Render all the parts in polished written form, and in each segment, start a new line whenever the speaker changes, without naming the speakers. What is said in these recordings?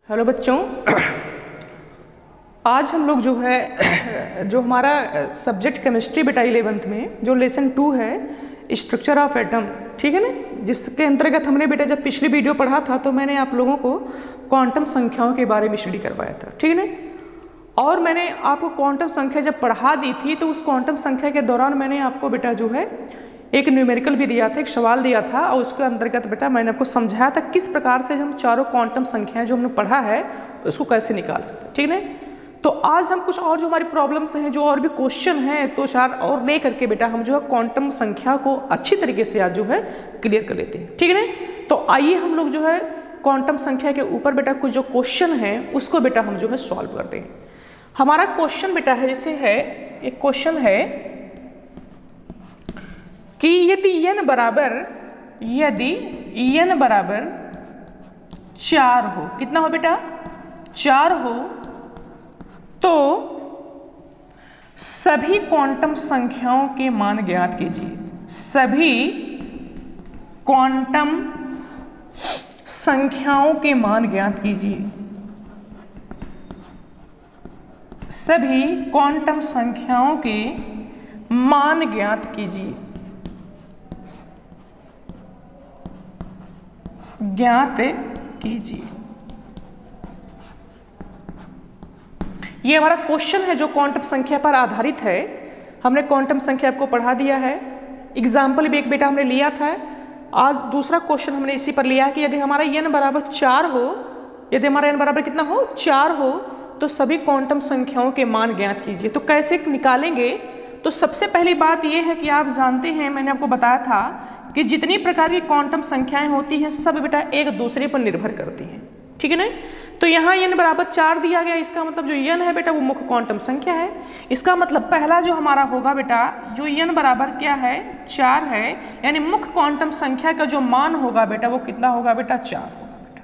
Hello बच्चों, आज हम लोग जो है जो हमारा सब्जेक्ट केमिस्ट्री बेटा 11th में जो लेसन 2 है स्ट्रक्चर ऑफ एटम, ठीक है ना, जिसके अंतर्गत हमने बेटा जब पिछली वीडियो पढ़ा था तो मैंने आप लोगों को क्वांटम संख्याओं के बारे में स्टडी करवाया था, ठीक है ना। और मैंने आपको क्वांटम संख्या जब पढ़ा दी थी तो उस क्वांटम संख्या के दौरान मैंने आपको बेटा जो है एक न्यूमेरिकल भी दिया था, एक सवाल दिया था और उसके अंतर्गत बेटा मैंने आपको समझाया था किस प्रकार से हम चारों क्वांटम संख्याएं जो हमने पढ़ा है उसको कैसे निकाल सकते हैं, ठीक है। तो आज हम कुछ और जो हमारी प्रॉब्लम्स हैं, जो और भी क्वेश्चन हैं, तो चार और ले करके बेटा हम जो है क्वांटम संख्या को अच्छी तरीके से आज जो है क्लियर कर लेते हैं, ठीक है ना। तो आइए हम लोग जो है क्वांटम संख्या के ऊपर बेटा कुछ जो क्वेश्चन है उसको बेटा हम जो है सॉल्व करते हैं। हमारा क्वेश्चन बेटा है जैसे है, एक क्वेश्चन है कि यदि n बराबर 4 हो, कितना हो बेटा 4 हो, तो सभी क्वांटम संख्याओं के मान ज्ञात कीजिए। सभी क्वांटम संख्याओं के मान ज्ञात कीजिए। सभी क्वांटम संख्याओं के मान ज्ञात कीजिए। ज्ञात कीजिए। ये हमारा क्वेश्चन है जो क्वांटम संख्या पर आधारित है। हमने क्वांटम संख्या आपको पढ़ा दिया है, एग्जाम्पल भी एक बेटा हमने लिया था। आज दूसरा क्वेश्चन हमने इसी पर लिया कि यदि हमारा n बराबर 4 हो, यदि हमारा n बराबर कितना हो 4 हो, तो सभी क्वांटम संख्याओं के मान ज्ञात कीजिए। तो कैसे निकालेंगे? तो सबसे पहली बात यह है कि आप जानते हैं, मैंने आपको बताया था कि जितनी प्रकार की क्वांटम संख्याएं होती हैं सब बेटा एक दूसरे पर निर्भर करती हैं, ठीक है ना। तो यहाँ n बराबर 4 दिया गया, इसका मतलब जो n है बेटा वो मुख्य क्वांटम संख्या है। इसका मतलब पहला जो हमारा होगा बेटा जो n बराबर क्या है 4 है, यानी मुख्य क्वांटम संख्या का जो मान होगा बेटा वो कितना होगा बेटा 4 होगा बेटा,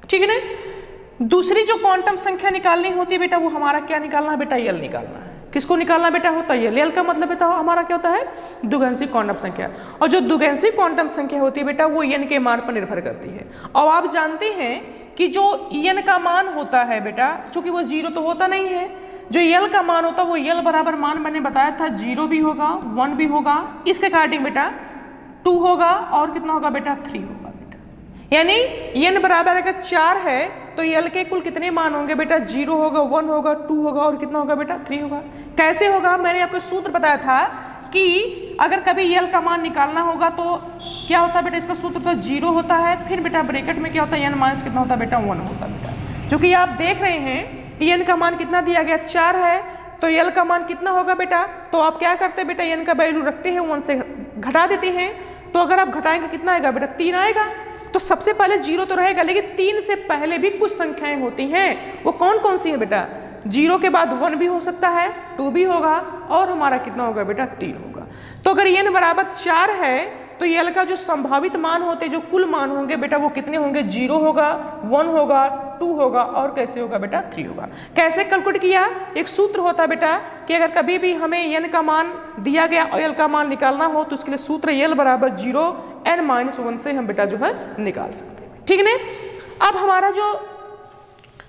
ठीक है ना। दूसरी जो क्वांटम संख्या निकालनी होती है बेटा वो हमारा क्या निकालना है बेटा यल निकालना है। किसको निकालना बेटा होता है यल का मतलब बेटा हमारा क्या होता है द्विगुणित क्वांटम संख्या। और जो द्विगुणित क्वांटम संख्या होती है बेटा वो n के मान पर निर्भर करती है। और आप जानते हैं कि जो n का मान होता है बेटा, चूंकि वो 0 तो होता नहीं है, जो यल का मान होता है वो यल बराबर मान मैंने बताया था 0 भी होगा 1 भी होगा, इसके अकॉर्डिंग बेटा 2 होगा और कितना होगा बेटा 3 होगा बेटा। यानी n बराबर अगर 4 है तो यल के कुल कितने मान होंगे बेटा 0 होगा 1 होगा 2 होगा और कितना होगा बेटा 3 होगा। कैसे होगा? मैंने आपको सूत्र बताया था कि अगर कभी यल का मान निकालना होगा तो क्या होता है बेटा, इसका सूत्र तो 0 होता है, फिर बेटा ब्रैकेट में क्या होता है n माइनस कितना होता है बेटा 1 होता है बेटा। क्योंकि आप देख रहे हैं कि n का मान कितना दिया गया 4 है, तो यल का मान कितना होगा बेटा, तो आप क्या करते हैं बेटा n का वैल्यू रखते हैं 1 से घटा देते हैं। तो अगर आप घटाएंगे कितना आएगा बेटा 3 आएगा। तो सबसे पहले 0 तो रहेगा, लेकिन 3 से पहले भी कुछ संख्याएं होती हैं, वो कौन कौन सी है बेटा? 0 के बाद 1 भी हो सकता है, 2 भी होगा और हमारा कितना होगा बेटा 3 होगा। तो अगर n बराबर 4 है तो यल का जो संभावित मान होते, जो कुल मान होंगे बेटा वो कितने होंगे? 0 होगा 1 होगा 2 होगा और कैसे होगा बेटा 3 होगा। कैसे कैलकुलेट किया? एक सूत्र होता है बेटा कि अगर कभी भी हमें n का मान दिया गया और यल का मान निकालना हो तो उसके लिए सूत्र यल बराबर 0 n-1 से हम बेटा जो है निकाल सकते हैं, ठीक है ना। अब हमारा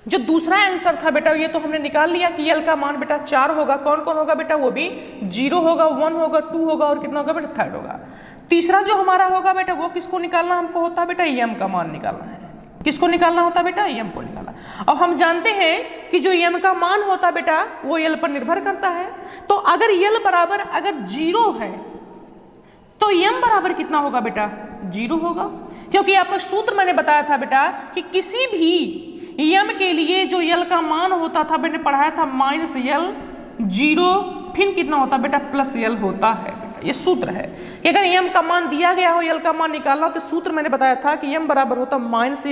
जो दूसरा आंसर था बेटा ये तो हमने निकाल लिया कि यल का मान बेटा 4 होगा। कौन कौन होगा बेटा? वो भी 0 होगा 1 होगा 2 होगा और कितना होगा बेटा 3 होगा। तीसरा जो हमारा होगा बेटा वो किसको निकालना हमको होता है बेटा m का मान निकालना है। किसको निकालना होता है बेटा? m को निकालना। अब हम जानते हैं कि जो m का मान होता है बेटा वो यल पर निर्भर करता है। तो अगर यल बराबर अगर 0 है तो m बराबर कितना होगा बेटा 0 होगा, क्योंकि आपका सूत्र मैंने बताया था बेटा कि किसी भी m के लिए जो यल का मान होता था मैंने पढ़ाया था -l 0 फिर कितना होता बेटा +l होता है बेटा। ये सूत्र है कि अगर m का मान दिया गया हो यल का मान निकालना हो तो सूत्र मैंने बताया था कि m बराबर होता -l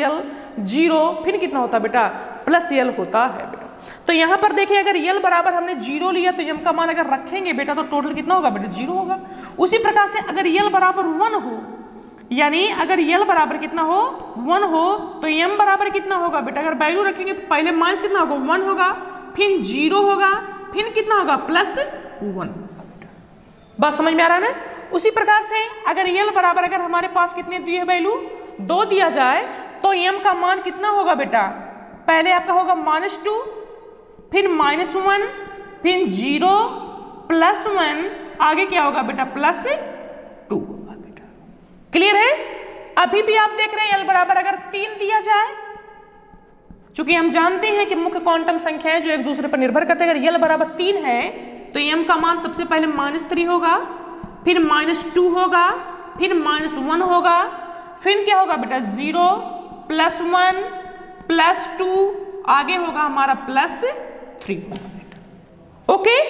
0 फिर कितना होता बेटा +l होता है बेटा। तो यहाँ पर देखिए अगर यल बराबर हमने 0 लिया तो m का मान अगर रखेंगे बेटा तो टोटल कितना होगा बेटा 0 होगा। उसी प्रकार से अगर यल बराबर 1 हो, यानी अगर यल बराबर कितना हो 1 हो तो m बराबर कितना होगा बेटा, अगर वैल्यू रखेंगे तो पहले माइनस कितना होगा 1 होगा, फिर 0 होगा, फिर कितना होगा +1। बस समझ में आ रहा है ना। उसी प्रकार से अगर यल बराबर अगर हमारे पास कितने दिए वैल्यू 2 दिया जाए तो m का मान कितना होगा बेटा पहले आपका होगा -2, फिर -1, फिर 0 +1, आगे क्या होगा बेटा +2 होगा बेटा। क्लियर है? अभी भी आप देख रहे हैं l बराबर अगर 3 दिया जाए, चूंकि हम जानते हैं कि मुख्य क्वांटम संख्याएं जो एक दूसरे पर निर्भर करते हैं, अगर l बराबर 3 है तो m का मान सबसे पहले -3 होगा, फिर -2 होगा, फिर -1 होगा, फिर क्या होगा बेटा 0 +1 +2, आगे होगा हमारा +3 होगा बेटा। ओके,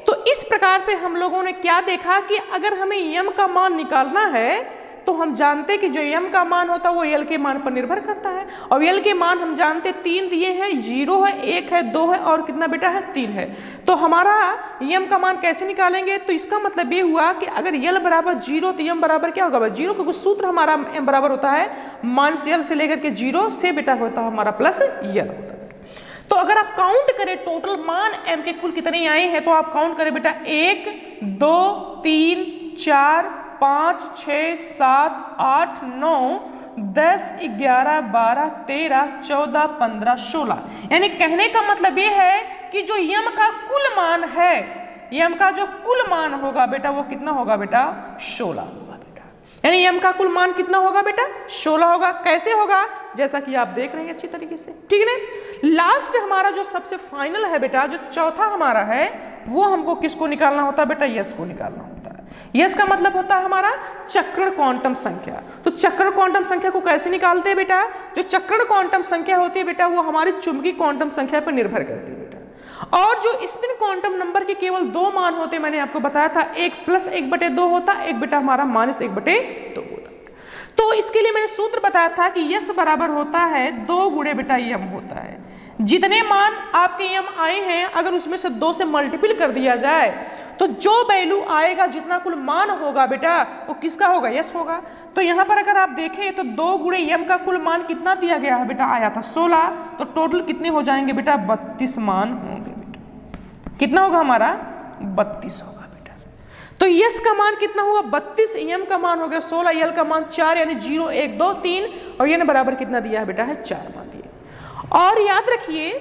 तो इस प्रकार से हम लोगों ने क्या देखा कि अगर हमें m का मान निकालना है तो हम जानते हैं कि जो m का मान होता है वो l के मान पर निर्भर करता है, और l के मान हम जानते 3 दिए हैं, 0 है, 1 है, 2 है और कितना बेटा है 3 है। तो हमारा m का मान कैसे निकालेंगे? तो इसका मतलब ये हुआ कि अगर l बराबर 0 तो m बराबर क्या होगा 0, क्योंकि सूत्र हमारा m बराबर होता है -l से लेकर के 0 से बेटा होता है हमारा +l होता है। तो अगर आप काउंट करें टोटल मान m के कुल कितने आए हैं, तो आप काउंट करें बेटा 1 2 3 4 5 6 7 8 9 10 11 12 13 14 15 16, यानी कहने का मतलब ये है कि जो m का कुल मान है, m का जो कुल मान होगा बेटा वो कितना होगा बेटा 16 होगा बेटा। यानी m का कुल मान कितना होगा बेटा 16 होगा। कैसे होगा? जैसा कि आप देख रहे हैं अच्छी तरीके से, ठीक है ना। लास्ट हमारा जो सबसे फाइनल है बेटा, जो चौथा हमारा है, वो हमको किसको निकालना होता है बेटा? यस को निकालना होता है। यस का मतलब होता है हमारा चक्रण क्वांटम संख्या। तो चक्रण क्वांटम संख्या को कैसे निकालते हैं बेटा? जो चक्रण क्वांटम संख्या होती है बेटा वो हमारी चुंबकीय क्वांटम संख्या पर निर्भर करती है बेटा। और जो स्पिन क्वांटम नंबर के केवल 2 मान होते, मैंने आपको बताया था, एक +1/2 होता, एक बेटा हमारा -1/2 होता। तो इसके लिए मैंने सूत्र बताया था कि यस बराबर होता है 2 गुणे बेटा m होता है। जितने मान आपके m आए हैं अगर उसमें से 2 से मल्टीपल कर दिया जाए तो जो वैल्यू आएगा, जितना कुल मान होगा बेटा वो किसका होगा? यस होगा। तो यहाँ पर अगर आप देखें तो 2 गुणे m का कुल मान कितना दिया गया है बेटा? आया था 16। तो टोटल कितने हो जाएंगे बेटा? 32 मान होंगे बेटा। कितना होगा हमारा? 32 होगा बेटा। तो यस का मान कितना हुआ? 32, m का मान हो गया 16, l का मान 4, यानी 0 1 2 3, और n बराबर कितना दिया है बेटा? है 4 मान दिए। और याद रखिए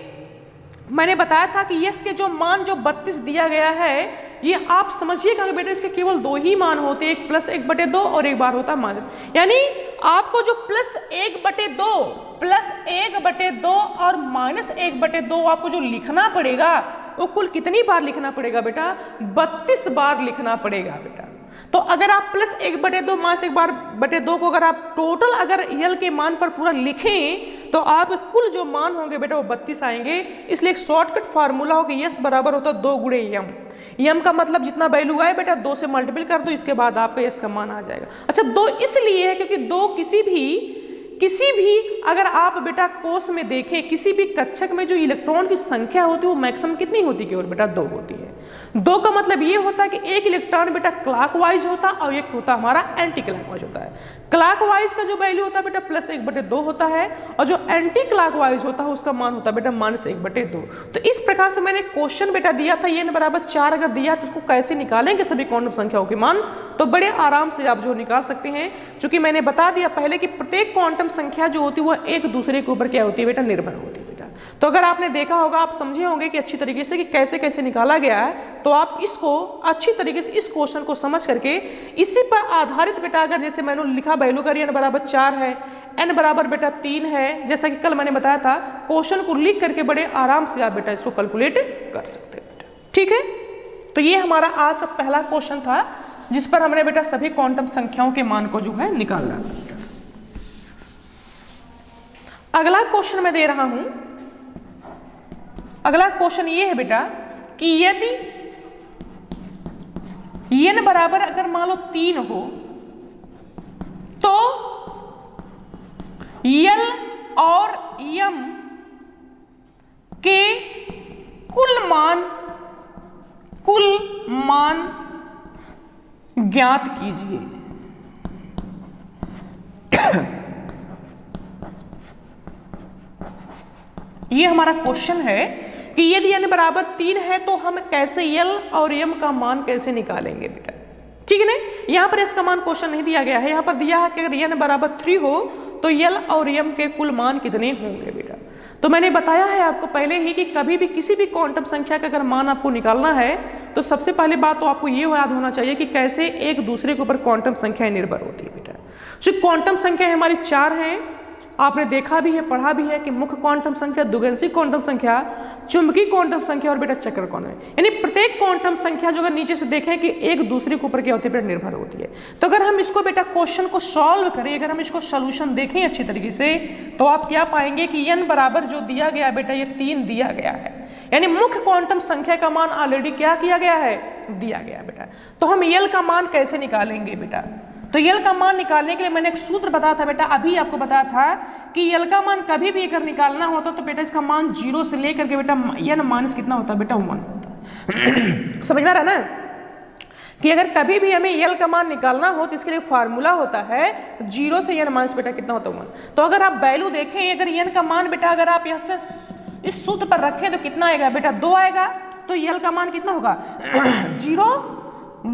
मैंने बताया था कि यस के जो मान जो 32 दिया गया है, ये आप समझिएगा कि बेटा इसके केवल 2 ही मान होते हैं, एक +1/2 और एक बार होता मान। यानी आपको जो +1/2 और -1/2 आपको जो लिखना पड़ेगा वो कुल कितनी बार लिखना पड़ेगा बेटा? 32 बार लिखना पड़ेगा बेटा। तो अगर आप +1/2 -1/2 को अगर आप टोटल अगर यल के मान पर पूरा लिखें तो आप कुल जो मान होंगे बेटा वो 32 आएंगे। इसलिए एक शॉर्टकट फार्मूला हो कि यस बराबर होता है 2 गुणे m। m का मतलब जितना वैल्यू आए बेटा 2 से मल्टीपल कर दो, इसके बाद आपका यस का मान आ जाएगा। अच्छा 2 इसलिए है क्योंकि 2 किसी भी अगर आप बेटा कोर्स में देखें, किसी भी कक्षक में जो इलेक्ट्रॉन की संख्या होती है वो मैक्सिमम कितनी होती है? केवल बेटा 2 होती है। 2 का मतलब ये होता है कि एक इलेक्ट्रॉन बेटा क्लॉकवाइज होता और एक होता हमारा एंटी क्लॉकवाइज होता है। क्लॉकवाइज का जो वैल्यू होता है बेटा +1/2 होता है, और जो एंटी क्लॉकवाइज होता है उसका मान होता है बेटा -1/2। तो इस प्रकार से मैंने क्वेश्चन बेटा दिया था n बराबर 4 अगर दिया तो उसको कैसे निकालेंगे सभी क्वांटम संख्याओं के मान, तो बड़े आराम से आप जो निकाल सकते हैं। चूंकि मैंने बता दिया पहले कि प्रत्येक क्वांटम संख्या जो होती है वह एक दूसरे के ऊपर क्या होती है बेटा? निर्भर होती है बेटा। तो अगर आपने देखा होगा, आप समझे होंगे कि अच्छी तरीके से कि कैसे कैसे निकाला गया है, तो आप इसको अच्छी तरीके से इस क्वेश्चन को समझ करके इसी पर आधारित बेटा अगर जैसे मैंने लिखा वैल्यू करिए n बराबर 4 है, n बराबर बेटा 3 है, जैसा कि कल मैंने बताया था, क्वेश्चन को लिख करके बड़े आराम से आप बेटा इसको कैलकुलेट कर सकते हैं बेटा। ठीक है, तो ये हमारा आज का पहला क्वेश्चन था जिस पर हमने बेटा सभी क्वांटम संख्याओं के मान को जो है निकालना है। अगला क्वेश्चन मैं दे रहा हूं। अगला क्वेश्चन ये है बेटा कि यदि n बराबर अगर मान लो 3 हो तो l और m के कुल मान ज्ञात कीजिए। ये हमारा क्वेश्चन है कि यदि n बराबर 3 है तो हम कैसे l और m का मान कैसे निकालेंगे बेटा। ठीक है ना, यहाँ पर इसका मान क्वेश्चन नहीं दिया गया है, यहाँ पर दिया है कि अगर n बराबर 3 हो तो l और m के कुल मान कितने होंगे बेटा। तो मैंने बताया है आपको पहले ही कि कभी भी किसी भी क्वांटम संख्या का अगर मान आपको निकालना है तो सबसे पहले बात तो आपको ये याद होना चाहिए कि कैसे एक दूसरे के ऊपर क्वांटम संख्याएं निर्भर होती है बेटा। जो क्वांटम संख्या हमारी 4 हैं, आपने देखा भी है, पढ़ा भी है कि मुख्य क्वांटम संख्या, द्विगंशी क्वांटम संख्या, चुंबकीय क्वांटम संख्या और बेटा चक्र क्वांटम, यानी प्रत्येक क्वांटम संख्या जो अगर नीचे से देखें कि एक दूसरे के ऊपर क्या होती है बेटा, निर्भर होती है। तो अगर हम इसको बेटा क्वेश्चन को सॉल्व करें, अगर हम इसको सोल्यूशन देखें अच्छी तरीके से, तो आप क्या पाएंगे कि n बराबर जो दिया गया बेटा ये 3 दिया गया है, यानी मुख्य क्वांटम संख्या का मान ऑलरेडी क्या किया गया है, दिया गया बेटा। तो हम l का मान कैसे निकालेंगे बेटा, तो l का मान निकालने के लिए मैंने एक सूत्र बताया था बेटा, अभी आपको बताया था कि l का मान कभी भी अगर निकालना होता तो बेटा इसका मान 0 से लेकर के बेटा n माइनस कितना होता है बेटा 1 होता है। समझ में आ रहा है ना कि अगर कभी भी हमें l का मान निकालना हो तो इसके लिए फार्मूला होता है 0 से n माइनस बेटा कितना होता है 1। तो अगर आप वैल्यू देखें, अगर n का मान बेटा अगर आप यहाँ इस सूत्र पर रखें तो कितना आएगा बेटा 2 आएगा, तो l का मान कितना होगा 0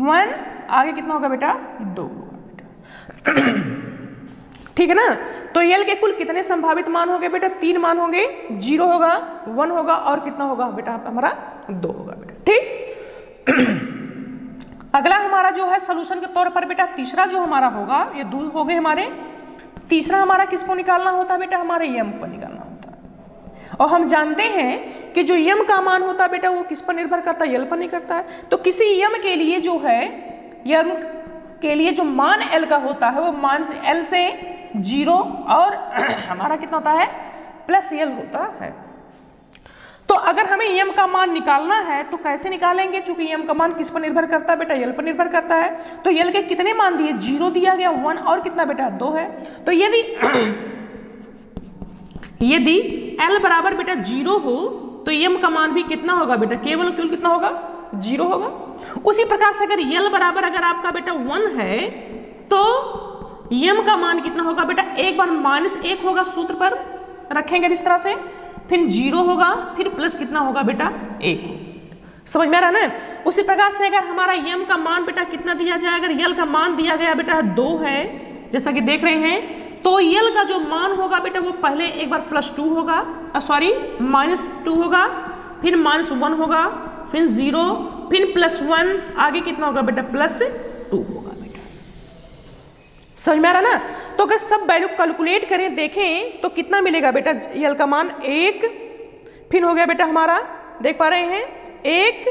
1, आगे कितना होगा बेटा 2, ठीक है ना। तो l के कुल कितने संभावित मान होंगे बेटा, 3 मान होंगे, 0 होगा, 1 होगा और कितना होगा बेटा हमारा 2 होगा बेटा, ठीक। अगला हमारा जो है सोल्यूशन के तौर पर बेटा तीसरा जो हमारा होगा, ये 2 हो गए हमारे। तीसरा हमारा किसको निकालना होता है बेटा, हमारे m पर निकालना होता है। और हम जानते हैं कि जो m का मान होता है बेटा वो किस पर निर्भर करता है, l पर नहीं करता है। तो किसी m के लिए जो है, m के लिए जो मान l का होता है वो मान से l से 0 और हमारा कितना होता है प्लस l होता है। तो अगर हमें m का मान निकालना है तो कैसे निकालेंगे, चूंकि m का मान किस पर निर्भर करता है बेटा, l पर निर्भर करता है। तो l के कितने मान दिए, 0 दिया गया, 1 और कितना बेटा 2 है। तो यदि l बराबर बेटा 0 हो तो m का मान भी कितना होगा बेटा, केवल कितना होगा 0 होगा। उसी प्रकार से अगर l बराबर अगर आपका बेटा 1 है तो m का मान कितना होगा बेटा, एक बार -1 होगा सूत्र पर रखेंगे इस तरह से, फिर 0 होगा, फिर प्लस कितना होगा बेटा 1। समझ में आ रहा है ना। उसी प्रकार से अगर हमारा m का मान बेटा कितना दिया जाए, अगर l का मान दिया गया बेटा 2 है जैसा कि देख रहे हैं, तो l का जो मान होगा बेटा वो पहले एक बार +2 होगा, सॉरी -2 होगा, फिर -1 होगा, फिर 0, फिर +1, आगे कितना होगा बेटा +2 होगा बेटा। समझ में आ रहा ना। तो अगर सब वैल्यू कैलकुलेट करें देखें तो कितना मिलेगा बेटा, l का मान 1, फिर हो गया बेटा हमारा, देख पा रहे हैं 1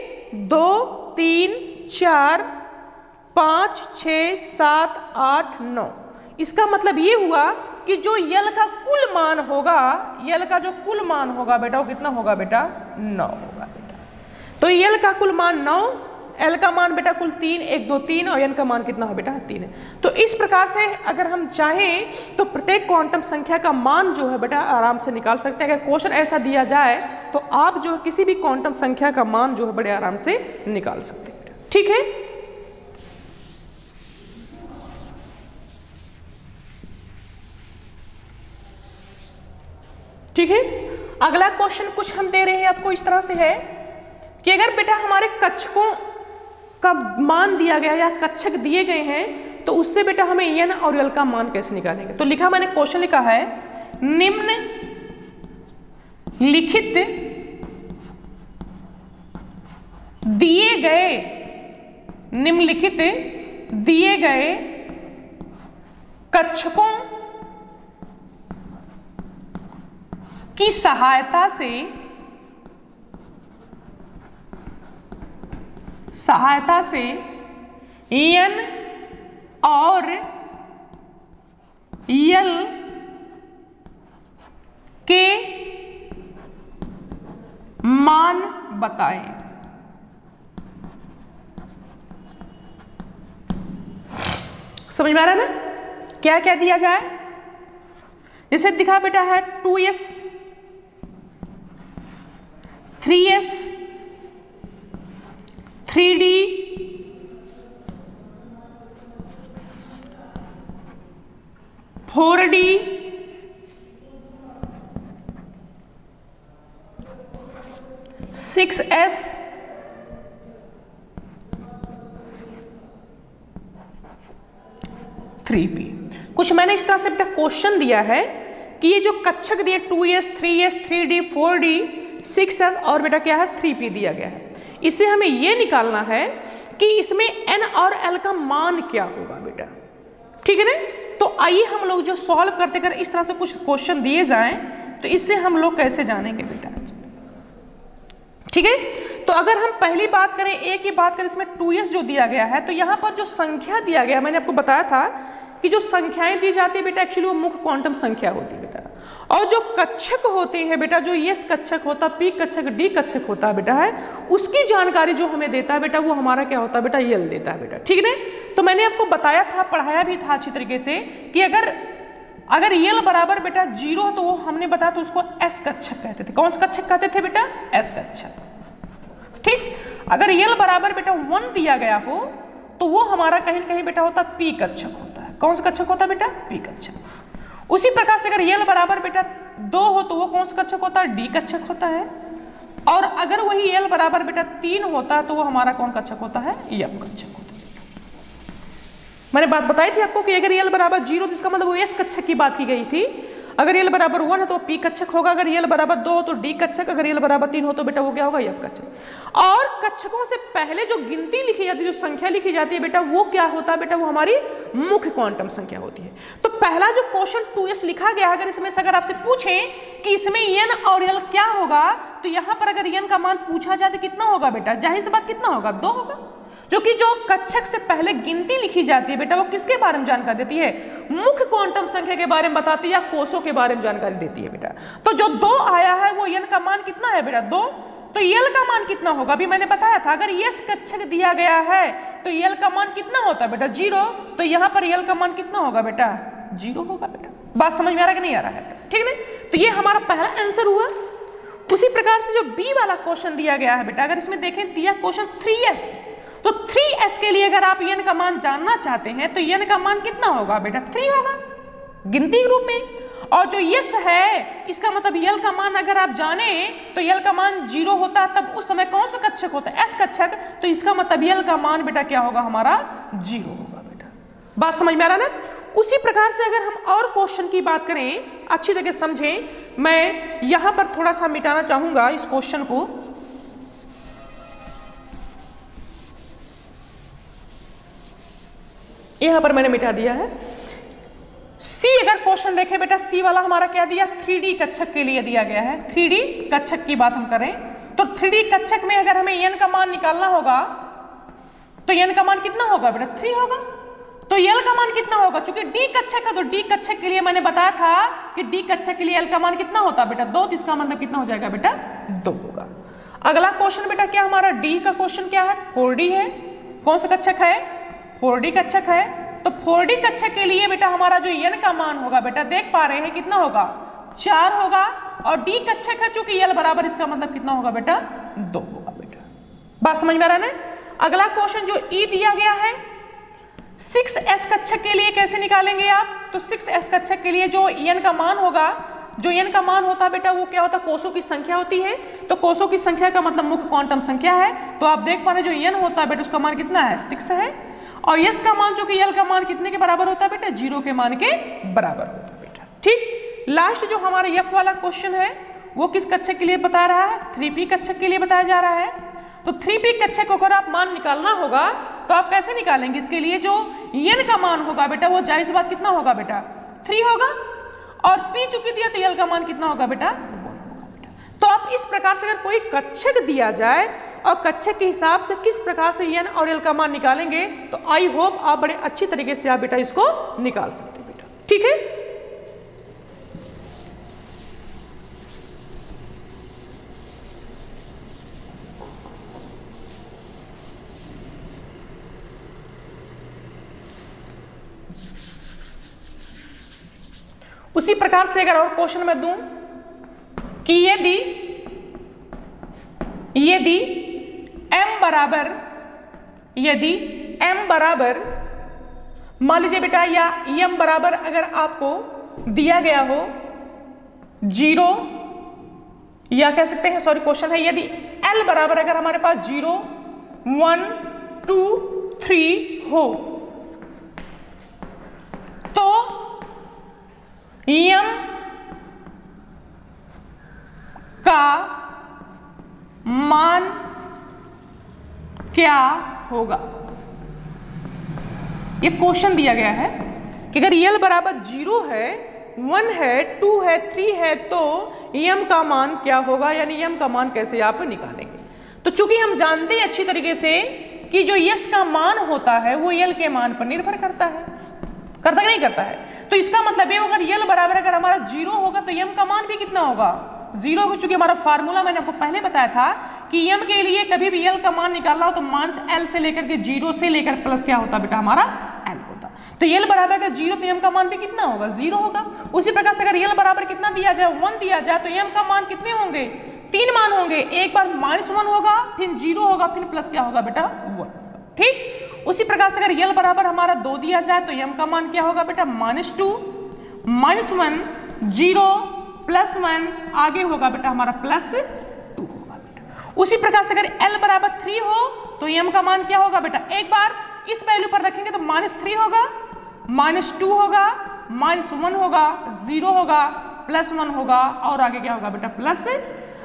2 3 4 5 6 7 8 9। इसका मतलब ये हुआ कि जो l का कुल मान होगा, l का जो कुल मान होगा बेटा वो कितना होगा बेटा 9 होगा बेटा। तो l का कुल मान 9, l का मान बेटा कुल 3, 1 2 3 और n का मान कितना है बेटा 3 है। तो इस प्रकार से अगर हम चाहें तो प्रत्येक क्वांटम संख्या का मान जो है बेटा आराम से निकाल सकते हैं। अगर क्वेश्चन ऐसा दिया जाए तो आप जो किसी भी क्वांटम संख्या का मान जो है बड़े आराम से निकाल सकते हैं बेटा, ठीक है। ठीक है, अगला क्वेश्चन कुछ हम दे रहे हैं आपको इस तरह से है कि अगर बेटा हमारे कक्षकों का मान दिया गया या कक्षक दिए गए हैं तो उससे बेटा हमें n और l का मान कैसे निकालेंगे। तो लिखा मैंने क्वेश्चन लिखा है, निम्न लिखित दिए गए कक्षकों की सहायता से n और l के मान बताएं। समझ में आ रहा है ना, क्या क्या दिया जाए। जैसे दिखा बेटा है 2s 3s 3d 4d 6s 3p। कुछ मैंने इस तरह से बेटा क्वेश्चन दिया है कि ये जो कक्षक दिए 2s 3s 3d 4d 6s और बेटा क्या है 3p दिया गया है, इससे हमें ये निकालना है कि इसमें n और l का मान क्या होगा बेटा, ठीक है ना। तो आइए हम लोग जो सॉल्व करते कर इस तरह से कुछ क्वेश्चन दिए जाएं तो इससे हम लोग कैसे जानेंगे बेटा, ठीक है। तो अगर हम पहली बात करें a की बात करें, इसमें 2s जो दिया गया है तो यहाँ पर जो संख्या दिया गया है, मैंने आपको बताया था कि जो संख्याएं दी जाती है बेटा एक्चुअली वो मुख्य क्वांटम संख्या होती है बेटा, और जो कक्षक होते हैं बेटा, जो s कक्षक होता है, p कक्षक, d कक्षक होता है बेटा है, उसकी जानकारी जो हमें देता है बेटा वो हमारा क्या होता है बेटा, l देता है बेटा, ठीक है। तो मैंने आपको बताया था, पढ़ाया भी था अच्छी तरीके से कि अगर l बराबर बेटा 0 तो वो हमने बताया तो उसको s कक्षक कहते थे। कौन सा कक्षक कहते थे बेटा, s कक्षक, ठीक। अगर l बराबर बेटा 1 दिया गया हो तो वो हमारा कहीं ना कहीं बेटा होता है p कक्षक होता है। कौन सा कक्षक होता है बेटा, p कक्षक। उसी प्रकार से अगर l बराबर बेटा 2 हो तो वो कौन सा कक्षक होता है, d कक्षक होता है। और अगर वही l बराबर बेटा 3 होता है तो वो हमारा कौन कक्षक होता है, f कक्षक होता है। मैंने बात बताई थी आपको कि अगर l बराबर 0 तो इसका मतलब वो s कक्षक की बात की गई थी। अगर l बराबर 1 है तो p कक्षक होगा, अगर l बराबर 2 हो तो d कक्षक, अगर l बराबर 3 हो तो बेटा वो क्या होगा, f कक्षक। और कक्षकों से पहले जो गिनती लिखी जाती है, जो संख्या लिखी जाती है बेटा वो क्या होता है बेटा, वो हमारी मुख्य क्वांटम संख्या होती है। तो पहला जो क्वेश्चन 2s लिखा गया, अगर इसमें से अगर आपसे पूछें कि इसमें n और l क्या होगा, तो यहाँ पर अगर n का मान पूछा जाए तो कितना होगा बेटा, जाहिर सी बात कितना होगा, 2 होगा, जो कि जो कक्षक से पहले गिनती लिखी जाती है बेटा वो किसके बारे में जानकारी देती है, मुख्य क्वांटम संख्या के बारे में बताती है या कोषों के बारे में जानकारी देती है बेटा। तो जो 2 आया है वो n का मान कितना है बेटा, 2, तो l का मान कितना होगा, अभी मैंने बताया था अगर s कक्षक दिया गया है तो l का मान कितना होता है बेटा, 0, तो यहाँ पर l का मान कितना होगा बेटा, 0 होगा बेटा। बात समझ में आ रहा है कि नहीं आ रहा है, ठीक है। तो ये हमारा पहला आंसर हुआ। उसी प्रकार से जो b वाला क्वेश्चन दिया गया है बेटा, अगर इसमें देखें दिया क्वेश्चन 3s, तो 3s के लिए अगर आप n का मान जानना चाहते हैं तो n का मान कितना होगा बेटा, 3 होगा गिनती के रूप में। और जो s है इसका मतलब l का मान अगर आप जाने तो l का मान 0 होता है, तब उस समय कौन सा कक्षक होता है, s कक्षक, तो इसका मतलब l का मान बेटा क्या होगा, हमारा 0 होगा बेटा। बात समझ में आ रहा है ना। उसी प्रकार से अगर हम और क्वेश्चन की बात करें, अच्छी तरह समझें, मैं यहां पर थोड़ा सा मिटाना चाहूंगा इस क्वेश्चन को। यहां पर मैंने मिटा दिया है। सी अगर क्वेश्चन देखें बेटा, सी वाला हमारा क्या दिया, 3D कक्षक के लिए दिया गया है। 3D कक्षक की बात हम करें तो 3D कक्षक में अगर हमें n का मान निकालना होगा तो n का मान कितना होगा बेटा, 3 होगा। तो l का मान कितना होगा, चूंकि d कक्षक है तो d कक्षक के लिए मैंने बताया था कि d कक्षक के लिए l का मान कितना होता है बेटा, 2, तो इसका मतलब कितना हो जाएगा बेटा, 2 होगा। अगला क्वेश्चन बेटा क्या हमारा d का क्वेश्चन क्या है, 4D है। कौन सा कक्षक है, 4D कक्षक है। तो 4D कक्षक के लिए बेटा हमारा जो n का मान होगा बेटा, देख पा रहे हैं कितना होगा, 4 होगा। और d कक्षक है चूंकि l बराबर, इसका मतलब कितना होगा बेटा, 2 होगा बेटा। बात समझ में आ रहा है ना। अगला क्वेश्चन जो e दिया गया है, 6s कक्षक के लिए कैसे निकालेंगे आप, तो 6s कक्षक के लिए जो n का मान होगा, जो n का मान होता है बेटा वो क्या होता है, कोषों की संख्या होती है। तो कोषों की संख्या का मतलब मुख्य क्वांटम संख्या है। तो आप देख पा रहे हैं जो n होता है बेटा उसका मान कितना है, 6 है। और s का मान जो कि l का मान कितने के बराबर होता है बेटा, 0 के मान के बराबर होता है बेटा, ठीक। लास्ट जो हमारा f वाला क्वेश्चन है वो किस कक्षक के लिए बता रहा है, 3p कक्षक के लिए बताया जा रहा है। तो 3p कक्षक को अगर आप मान निकालना होगा तो आप कैसे निकालेंगे, इसके लिए जो n का मान होगा बेटा वो जाहिर सी बात कितना होगा बेटा, 3 होगा। और p चूंकि दिया तो l का मान कितना होगा बेटा, 1 होगा बेटा। तो आप इस प्रकार से अगर कोई कक्षक दिया जाए और कक्षक के हिसाब से किस प्रकार से n और l का मान निकालेंगे, तो आई होप आप बड़े अच्छी तरीके से आप बेटा इसको निकाल सकते हैं बेटा, ठीक है। उसी प्रकार से अगर और क्वेश्चन में दूं कि यदि m बराबर मान लीजिए बेटा, या m बराबर अगर आपको दिया गया हो 0, या कह सकते हैं, सॉरी क्वेश्चन है, यदि l बराबर अगर हमारे पास 0 1 2 3 हो तो m का मान क्या होगा। ये क्वेश्चन दिया गया है कि अगर यल बराबर 0 है, 1 है, 2 है, 3 है तो यम का मान क्या होगा, यानी यम का मान कैसे आप निकालेंगे। तो चूंकि हम जानते हैं अच्छी तरीके से कि जो यस का मान होता है वो यल के मान पर निर्भर करता है, करता कि नहीं करता है। तो इसका मतलब ये अगर यल बराबर अगर हमारा 0 होगा तो यम का मान भी कितना होगा, 0 होगा। चूंकि हमारा फार्मूला मैंने आपको पहले बताया था कि यम के लिए कभी भी यल का मान निकालना हो तो माइनस एल से लेकर के 0 से लेकर प्लस क्या होता बेटा हमारा एल होता। तो यल बराबर अगर 0 तो यम का मान भी कितना होगा, 0 होगा। उसी प्रकार से अगर यल बराबर कितना दिया जाए, 1 दिया जाए तो यम का मान कितने होंगे, 3 मान होंगे। एक बार -1 होगा, फिर 0 होगा, फिर प्लस क्या होगा बेटा 1, ठीक। उसी प्रकार से अगर यल बराबर हमारा 2 दिया जाए तो यम का मान क्या होगा बेटा -2, -1, 0, +1, आगे होगा बेटा हमारा +2 होगा बेटा। उसी प्रकार से अगर L बराबर 3 हो तो यम का मान क्या होगा बेटा, एक बार इस वैल्यू पर रखेंगे तो -3 होगा, -2 होगा, -1 होगा, 0 होगा, +1 होगा और आगे क्या होगा बेटा प्लस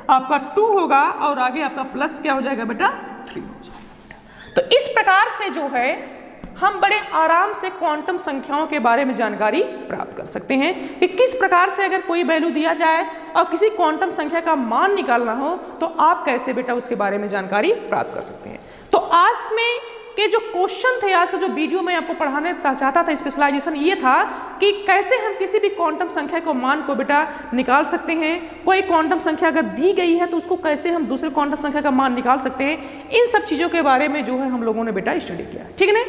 आपका 2 होगा और आगे आपका प्लस क्या हो जाएगा बेटा 3 हो जाएगा। तो इस प्रकार से जो है हम बड़े आराम से क्वांटम संख्याओं के बारे में जानकारी प्राप्त कर सकते हैं कि किस प्रकार से अगर कोई वैल्यू दिया जाए और किसी क्वांटम संख्या का मान निकालना हो तो आप कैसे बेटा उसके बारे में जानकारी प्राप्त कर सकते हैं। तो आज में के जो क्वेश्चन थे, आज का जो वीडियो मैं आपको पढ़ाने चाहता था, स्पेशलाइजेशन ये था कि कैसे हम किसी भी क्वांटम संख्या को मान को बेटा निकाल सकते हैं। कोई क्वांटम संख्या अगर दी गई है तो उसको कैसे हम दूसरे क्वांटम संख्या का मान निकाल सकते हैं। इन सब चीज़ों के बारे में जो है हम लोगों ने बेटा स्टडी किया, ठीक है ना।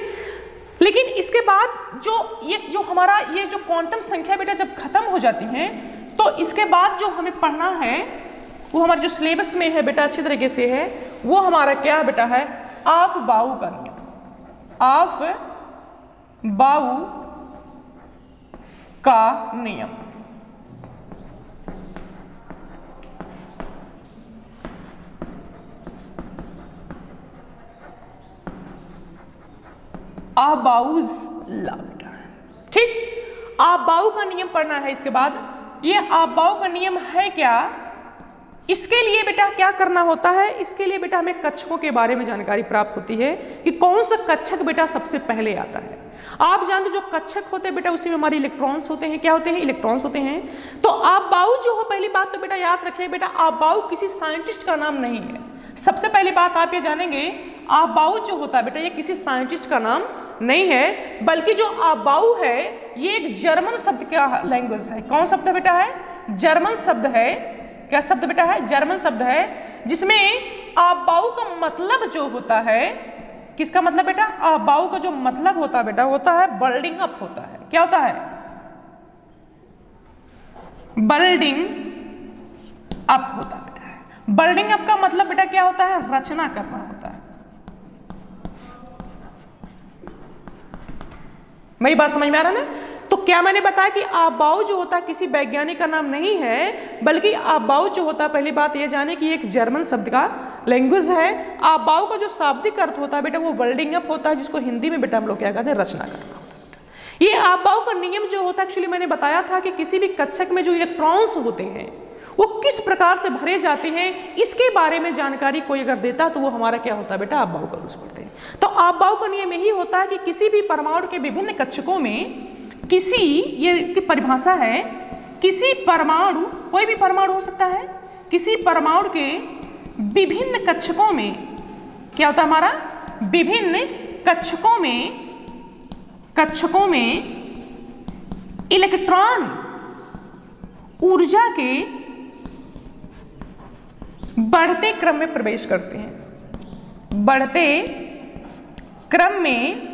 लेकिन इसके बाद जो हमारा ये जो क्वांटम संख्या बेटा जब खत्म हो जाती हैं तो इसके बाद जो हमें पढ़ना है वो हमारे जो सिलेबस में है बेटा अच्छी तरीके से है, वो हमारा क्या बेटा है, आप बाउ का नियम, आप बाउ का नियम। आबाउज ला बेटा, ठीक। आबाउ का नियम पढ़ना है। इसके बाद ये आबाउ का नियम है क्या, इसके लिए बेटा क्या करना होता है, इसके लिए बेटा हमें कक्षकों के बारे में जानकारी प्राप्त होती है कि कौन सा कक्षक बेटा सबसे पहले आता है। आप जानते जो कक्षक होते हैं बेटा उसी में हमारे इलेक्ट्रॉन्स होते हैं, क्या होते हैं, इलेक्ट्रॉन्स होते हैं। तो आबाउ जो हो, पहली बात तो बेटा याद रखिए बेटा आबाउ किसी साइंटिस्ट का नाम नहीं है। सबसे पहली बात आप ये जानेंगे आबाउ जो होता है बेटा ये किसी साइंटिस्ट का नाम नहीं है, बल्कि जो आबाउ है ये एक जर्मन शब्द का लैंग्वेज है। कौन शब्द है बेटा, है जर्मन शब्द है। क्या शब्द बेटा है, जर्मन शब्द है, जिसमें आबाउ का मतलब जो होता है, किसका मतलब बेटा, आबाउ का जो मतलब होता है बेटा होता है बिल्डिंग अप होता है। क्या होता है, बिल्डिंग अप होता है बेटा। बिल्डिंग अप का मतलब बेटा क्या होता है, रचना करना होता है। मेरी बात समझ में आ रहा है ना। तो क्या मैंने बताया कि आबाउ जो होता है किसी वैज्ञानिक का नाम नहीं है, बल्कि आबाउ जो होता है पहली बात ये जाने कि एक जर्मन शब्द का लैंग्वेज है। आबाउ का जो शाब्दिक अर्थ होता है बेटा वो बिल्डिंग अप होता है, जिसको हिंदी में बेटा हम लोग क्या कहते हैं, रचना करना होता है बेटा। ये आबाउ का नियम जो होता है एक्चुअली मैंने बताया था कि किसी भी कक्षक में जो इलेक्ट्रॉन्स होते हैं वो किस प्रकार से भरे जाते हैं, इसके बारे में जानकारी कोई अगर देता तो वो हमारा क्या होता है बेटा, आबाउ का रूल्स पढ़ते हैं। तो आबाउ का नियम यही होता है कि किसी भी परमाणु के विभिन्न कक्षकों में किसी, ये इसकी परिभाषा है, किसी परमाणु, कोई भी परमाणु हो सकता है, किसी परमाणु के विभिन्न कक्षकों में क्या होता है हमारा, विभिन्न कक्षकों में इलेक्ट्रॉन ऊर्जा के बढ़ते क्रम में प्रवेश करते हैं, बढ़ते क्रम में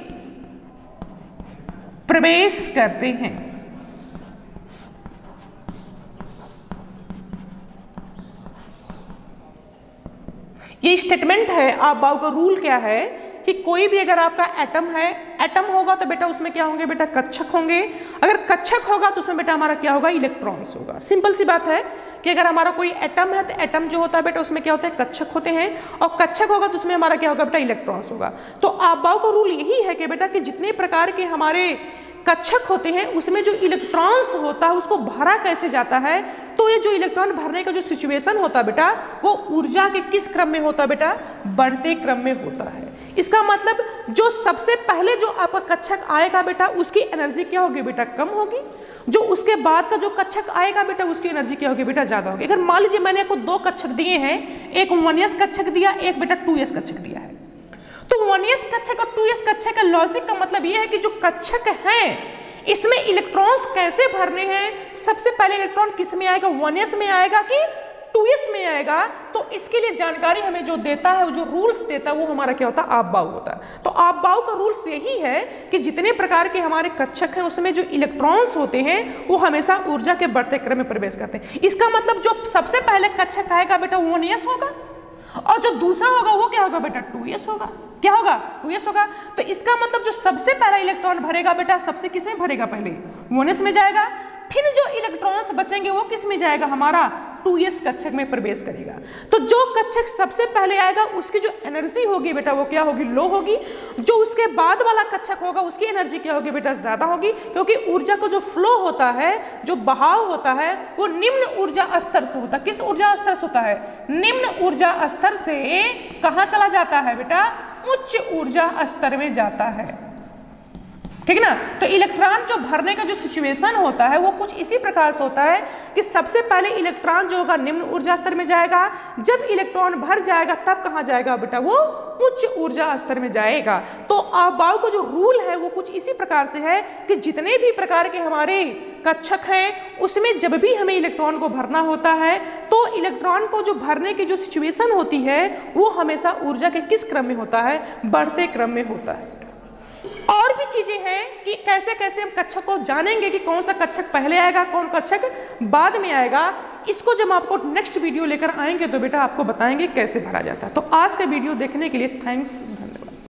प्रवेश करते हैं। ये स्टेटमेंट है आबाउ का रूल क्या है कि कोई भी अगर आपका एटम है, एटम होगा तो बेटा उसमें क्या होंगे बेटा, कक्षक होंगे। अगर कक्षक होगा तो उसमें बेटा हमारा क्या होगा, इलेक्ट्रॉन्स होगा। सिंपल सी बात है कि अगर हमारा कोई एटम है तो एटम जो होता है बेटा उसमें क्या होता है, कक्षक होते हैं, और कक्षक होगा तो उसमें हमारा क्या होगा बेटा, इलेक्ट्रॉन्स होगा। तो आबाउ का रूल यही है कि बेटा कि जितने प्रकार के हमारे कक्षक होते हैं उसमें जो इलेक्ट्रॉन्स होता है उसको भरा कैसे जाता है, तो ये जो इलेक्ट्रॉन भरने का जो सिचुएशन होता है बेटा वो ऊर्जा के किस क्रम में होता है बेटा, बढ़ते क्रम में होता है। इसका मतलब जो सबसे पहले जो आपका कक्षक आएगा बेटा उसकी एनर्जी क्या होगी बेटा, कम होगी। जो उसके बाद का जो कक्षक आएगा बेटा उसकी एनर्जी क्या होगी बेटा, ज्यादा होगी। अगर मान लीजिए मैंने आपको दो कक्षक दिए हैं, एक 1s कक्षक दिया, एक बेटा 2s कक्षक दिया है, तो 1s कक्षक और 2s कक्षक का लॉजिक का मतलब यह है कि जो कक्षक है इसमें इलेक्ट्रॉन्स कैसे भरने हैं। सबसे पहले इलेक्ट्रॉन किस में आएगा, 1s में आएगा कि 2s में आएगा। तो इसके लिए जानकारी हमें जो देता है, जो रूल्स देता है वो हमारा क्या होता है, आपबाउ होता है। तो आपबाउ का रूल्स यही है कि जितने प्रकार के हमारे कक्षक हैं उसमें जो इलेक्ट्रॉन्स होते हैं वो हमेशा ऊर्जा के बढ़ते क्रम में प्रवेश करते हैं। इसका मतलब जो सबसे पहले कक्षक आएगा बेटा 1s होगा और जो दूसरा होगा वो क्या होगा बेटा, 2s होगा। क्या होगा, 2s होगा। तो इसका मतलब जो सबसे पहला इलेक्ट्रॉन भरेगा बेटा सबसे किस में भरेगा, पहले 1s में जाएगा, फिर जो इलेक्ट्रॉन्स बचेंगे वो किस में जाएगा, हमारा 2s कक्षक में प्रवेश करेगा। तो जो कक्षक सबसे पहले आएगा उसकी जो एनर्जी होगी बेटा वो क्या होगी, लो होगी। जो उसके बाद वाला कक्षक होगा उसकी एनर्जी क्या होगी बेटा, ज्यादा होगी, क्योंकि ऊर्जा का जो फ्लो होता है, जो बहाव होता है वो निम्न ऊर्जा स्तर से होता है। किस ऊर्जा स्तर से होता है, निम्न ऊर्जा स्तर से कहां चला जाता है बेटा, उच्च ऊर्जा स्तर में जाता है। ठीक ना। तो इलेक्ट्रॉन जो भरने का जो सिचुएशन होता है वो कुछ इसी प्रकार से होता है कि सबसे पहले इलेक्ट्रॉन जो होगा निम्न ऊर्जा स्तर में जाएगा, जब इलेक्ट्रॉन भर जाएगा तब कहां जाएगा बेटा, वो उच्च ऊर्जा स्तर में जाएगा। तो आपबाउ का जो रूल है वो कुछ इसी प्रकार से है कि जितने भी प्रकार के हमारे कक्षक हैं उसमें जब भी हमें इलेक्ट्रॉन को भरना होता है तो इलेक्ट्रॉन को जो भरने की जो सिचुएशन होती है वो हमेशा ऊर्जा के किस क्रम में होता है, बढ़ते क्रम में होता है। और भी चीजें हैं कि कैसे कैसे हम कक्षक को जानेंगे कि कौन सा कक्षक पहले आएगा, कौन कक्षक बाद में आएगा। इसको जब आपको नेक्स्ट वीडियो लेकर आएंगे तो बेटा आपको बताएंगे कैसे भरा जाता है। तो आज का वीडियो देखने के लिए थैंक्स, धन्यवाद।